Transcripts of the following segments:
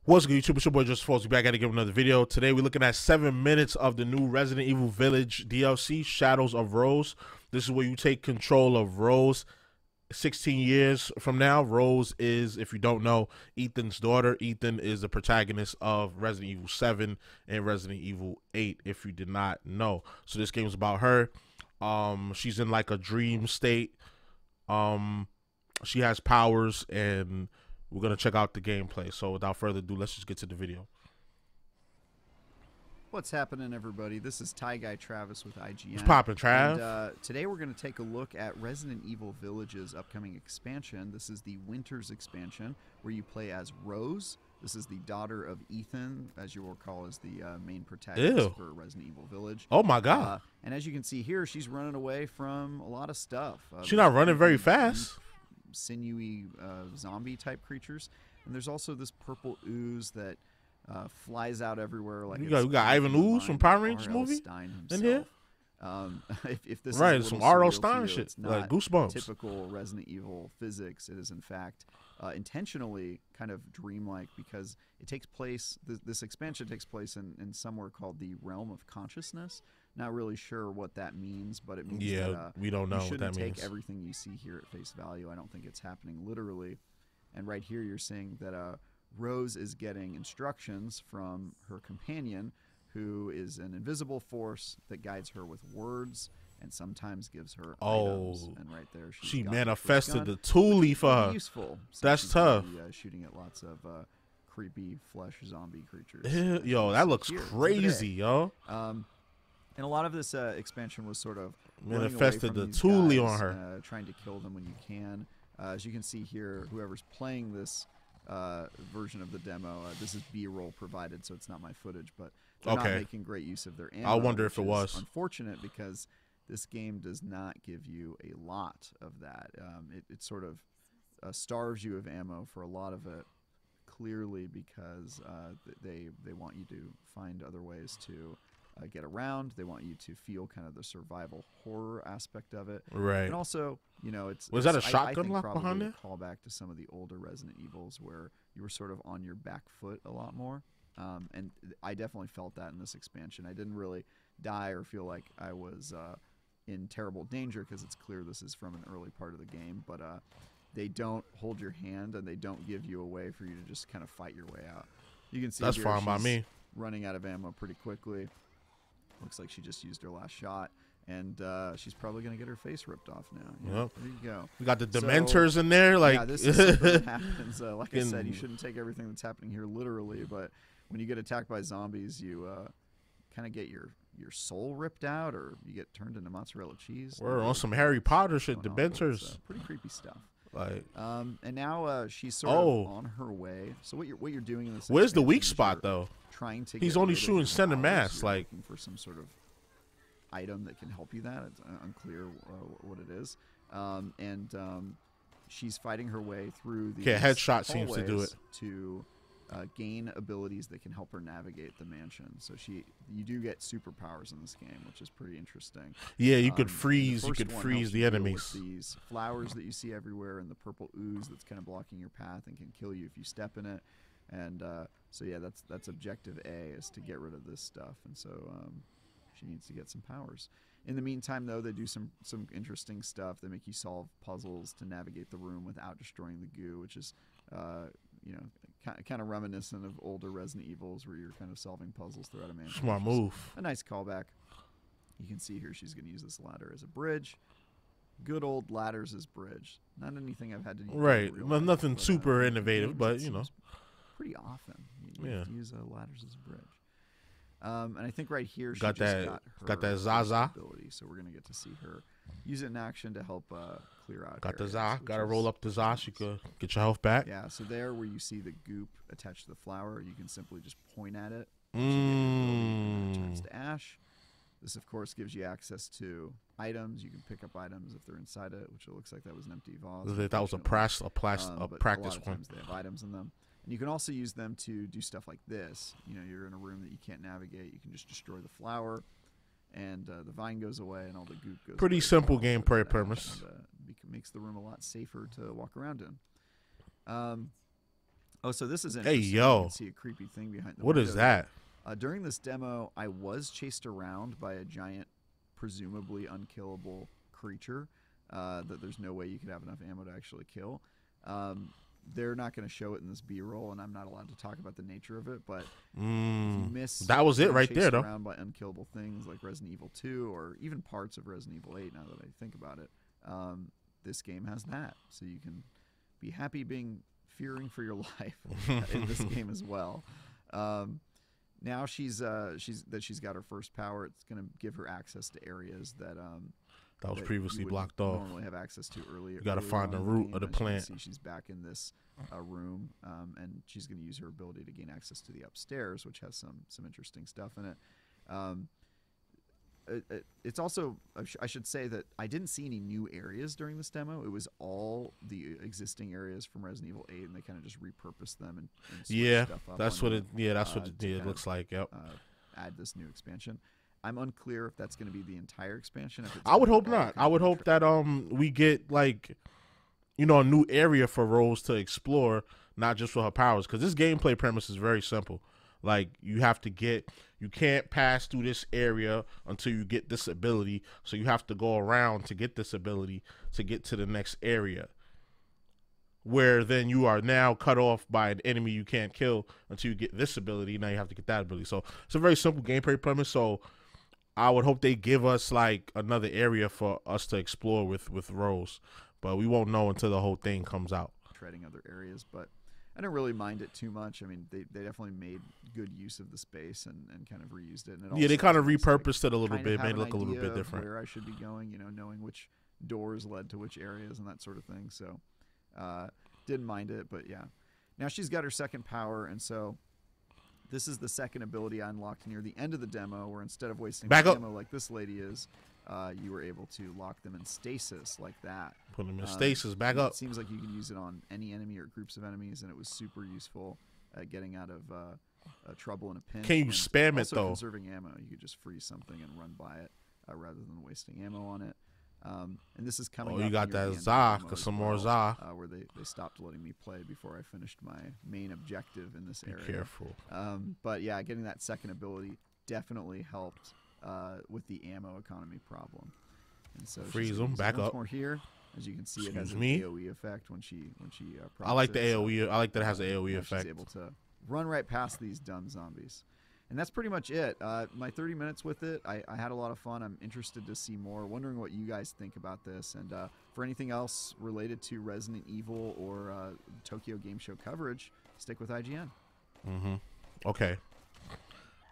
What's good, YouTube? It's your boy JusticeXFalls. We back at to give another video. Today we're looking at 7 minutes of the new Resident Evil Village DLC, Shadows of Rose. This is where you take control of Rose. 16 years from now, Rose is, if you don't know, Ethan's daughter. Ethan is the protagonist of Resident Evil 7 and Resident Evil 8, if you did not know. So this game is about her. She's in like a dream state. She has powers, and we're going to check out the gameplay. So without further ado, let's just get to the video. What's happening, everybody? This is Ty Guy Travis with IGN. What's poppin', Trav? And, today we're going to take a look at Resident Evil Village's upcoming expansion. This is the Winter's expansion, where you play as Rose. This is the daughter of Ethan, as you will recall, as the main protagonist for Resident Evil Village. Oh my god. And as you can see here, she's running away from a lot of stuff. She's not running very fast. Sinewy zombie-type creatures. And there's also this purple ooze that flies out everywhere. Like we got Ivan Ooze from Power Rangers movie in here. If this right, is some R.L. Stein shit, it's not like Goosebumps. Typical Resident Evil physics. It is in fact intentionally kind of dreamlike because it takes place. This expansion takes place in somewhere called the Realm of Consciousness. Not really sure what that means, but it means that, we don't know you what that shouldn't means. take everything you see here at face value. I don't think it's happening literally. And right here, you're seeing that Rose is getting instructions from her companion, who is an invisible force that guides her with words and sometimes gives her items. And right there, she manifested the toolie for her. Useful. That's tough. Shooting at lots of creepy flesh zombie creatures. Yo, that looks crazy, yo. And a lot of this expansion was sort of manifested the toolie on her, trying to kill them when you can. As you can see here, whoever's playing this version of the demo, this is B-roll provided, so it's not my footage, but they're not making great use of their ammo. I wonder if it was unfortunate because this game does not give you a lot of that. It sort of starves you of ammo for a lot of it, clearly because they want you to find other ways to get around. They want you to feel kind of the survival horror aspect of it, right? And also, you know, was that a shotgun lock behind it? Call back to some of the older Resident Evils where you were sort of on your back foot a lot more, and I definitely felt that in this expansion. I didn't really die or feel like I was in terrible danger because it's clear this is from an early part of the game, but they don't hold your hand and they don't give you a way for you to just kind of fight your way out. You can see that's here, fine by me. Running out of ammo pretty quickly. Looks like she just used her last shot, and she's probably going to get her face ripped off now. Yep. There you go. We got the Dementors in there. Like, yeah, this is something that happens. Like I said, you shouldn't take everything that's happening here literally, but when you get attacked by zombies, you kind of get your soul ripped out, or you get turned into mozzarella cheese. We're on some Harry Potter shit. Dementors. Pretty creepy stuff. Like, and now she's sort of on her way. So what you're doing in this? Where's the weak spot though? Trying to he's only shooting center mass, like looking for some sort of item that can help you. That it's unclear what it is. She's fighting her way through the headshot seems to do it to gain abilities that can help her navigate the mansion. So you do get superpowers in this game, which is pretty interesting. Yeah, you could freeze. You could freeze the enemies. These flowers that you see everywhere, and the purple ooze that's kind of blocking your path and can kill you if you step in it. And so yeah, that's objective A, is to get rid of this stuff. And so she needs to get some powers. In the meantime, though, they do some interesting stuff. They make you solve puzzles to navigate the room without destroying the goo, which is you know, kind of reminiscent of older Resident Evils where you're kind of solving puzzles throughout a mansion. Smart move. A nice callback. You can see here she's going to use this ladder as a bridge. Good old ladders as bridge. Not anything I've had to do. Right. Nothing super innovative, but you know. Pretty often you have to use ladders as a bridge. And I think right here she got that Zaza ability, so we're gonna get to see her use it in action to help clear out. Got the Za, gotta roll up the Za. You could get your health back. Yeah, so there where you see the goop attached to the flower, you can simply just point at it. It turns to ash. This, of course, gives you access to items. You can pick up items if they're inside it, which it looks like that was an empty vase. That was a practice one. They have items in them. And you can also use them to do stuff like this. You know, you're in a room that you can't navigate. You can just destroy the flower, and the vine goes away, and all the goop goes away. Pretty simple gameplay premise. Makes the room a lot safer to walk around in. Oh, so this is Hey, interesting. You yo. can see a creepy thing behind the What window is that? here. During this demo, I was chased around by a giant, presumably unkillable creature that there's no way you could have enough ammo to actually kill. They're not going to show it in this B-roll, and I'm not allowed to talk about the nature of it, but if you miss that was it being right there, chased though. around by unkillable things like Resident Evil 2 or even parts of Resident Evil 8, now that I think about it, this game has that. So you can be happy fearing for your life in this game as well. Now she's got her first power. It's going to give her access to areas that was previously blocked off. Normally have access to earlier. You got to find the root of the plant. See, she's back in this room, and she's going to use her ability to gain access to the upstairs, which has some interesting stuff in it. It's also, I should say that I didn't see any new areas during this demo. It was all the existing areas from Resident Evil 8, and they kind of just repurposed them and switched stuff up. That's what it. Yeah, that's what it looks like. Yep. Add this new expansion. I'm unclear if that's going to be the entire expansion. I would hope not. I would hope that we get like, a new area for Rose to explore, not just for her powers, because this gameplay premise is very simple. Like you can't pass through this area until you get this ability, so you have to go around to get this ability to get to the next area, where then you are now cut off by an enemy you can't kill until you get this ability. Now you have to get that ability. So it's a very simple gameplay premise. So I would hope they give us like another area for us to explore with Rose, but we won't know until the whole thing comes out. Treading other areas, but I don't really mind it too much. I mean, they definitely made good use of the space and kind of reused it. And yeah, they kind of repurposed it a little bit, made it look a little bit different. Where I should be going, knowing which doors led to which areas and that sort of thing. So didn't mind it, but yeah. Now she's got her second power, and so this is the second ability I unlocked near the end of the demo, where instead of wasting ammo like this lady is, you were able to lock them in stasis like that. Put them in stasis, back up. It seems like you can use it on any enemy or groups of enemies, and it was super useful at getting out of trouble in a pinch. Can you spam it, though? Conserving ammo. You could just freeze something and run by it rather than wasting ammo on it. And this is coming up. You got that Za, some more Za. Where they stopped letting me play before I finished my main objective in this area. Be careful. But yeah, getting that second ability definitely helped with the ammo economy problem. And so freeze them, back up. More here, as you can see, it has an AOE effect when she. I like the AOE. I like that it has an AOE effect. She's able to run right past these dumb zombies. And that's pretty much it. My 30 minutes with it, I had a lot of fun. I'm interested to see more. Wondering what you guys think about this. And for anything else related to Resident Evil or Tokyo Game Show coverage, stick with IGN. Okay.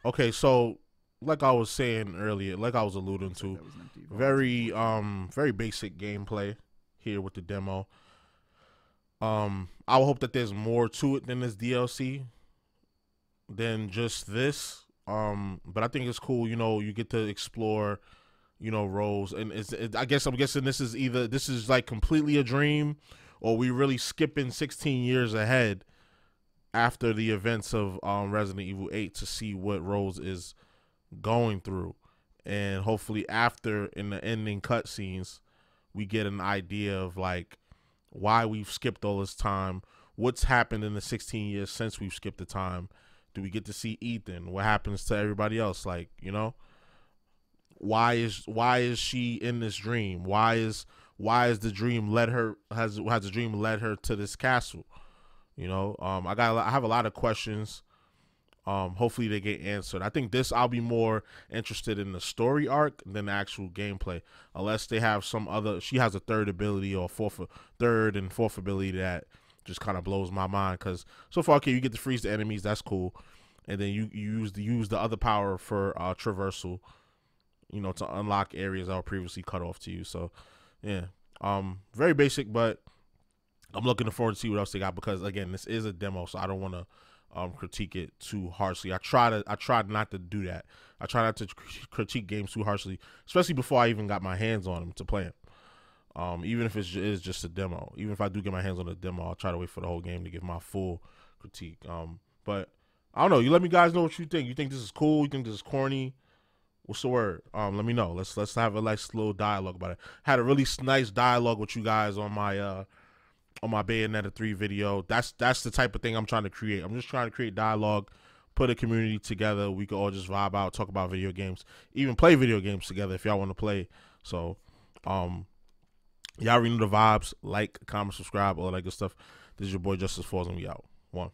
Okay, so like I was saying earlier, like I was alluding to, very basic gameplay here with the demo. I would hope that there's more to it than this DLC. Than just this, but I think it's cool. You get to explore, Rose, and I'm guessing this is like completely a dream, or we really skipping 16 years ahead after the events of Resident Evil 8 to see what Rose is going through, and hopefully after in the ending cutscenes, we get an idea of like why we've skipped all this time, what's happened in the 16 years since we've skipped the time. Do we get to see Ethan? What happens to everybody else? Like, why is she in this dream? Why has the dream led her to this castle? I have a lot of questions. Hopefully they get answered. I think I'll be more interested in the story arc than the actual gameplay, unless they have some other. She has a third ability or third and fourth ability that just kind of blows my mind, because so far, okay, you get to freeze the enemies, that's cool, and then you use the other power for traversal, to unlock areas that were previously cut off to you. So yeah, very basic, but I'm looking forward to see what else they got, because again, this is a demo, so I don't want to critique it too harshly. I tried not to do that. I try not to critique games too harshly, especially before I even got my hands on them to play them. Even if it is just a demo, even if I do get my hands on a demo, I'll try to wait for the whole game to give my full critique. But I don't know. You let me guys know what you think. You think this is cool? You think this is corny? What's the word? Let me know. Let's have a nice little dialogue about it. Had a really nice dialogue with you guys on my on my Bayonetta 3 video. That's the type of thing I'm trying to create. I'm just trying to create dialogue, put a community together. We could all just vibe out, talk about video games, even play video games together if y'all want to play. So, y'all already know the vibes. Like, comment, subscribe, all that good stuff. This is your boy JusticeXFalls, and we out. One.